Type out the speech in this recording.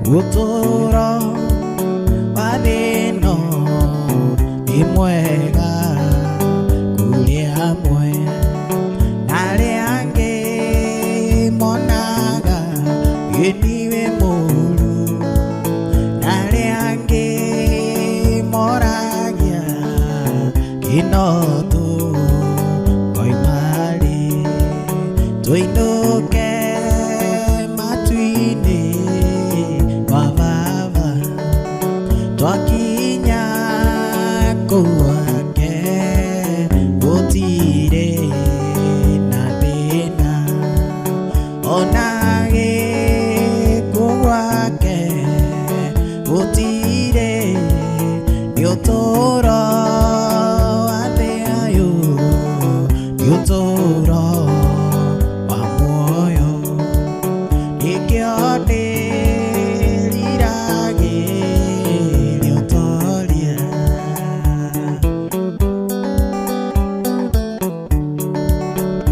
uturo wa thino ni mwega kuri amwe na aria angi monaga niwe mũũru na aria angi moragia kinotu koimari tuinuke matuini kwa baba twakinya kuwake gutire na thina onage kuwake gutire ni uturo wa thayũ ni uturo wa muoyo nikio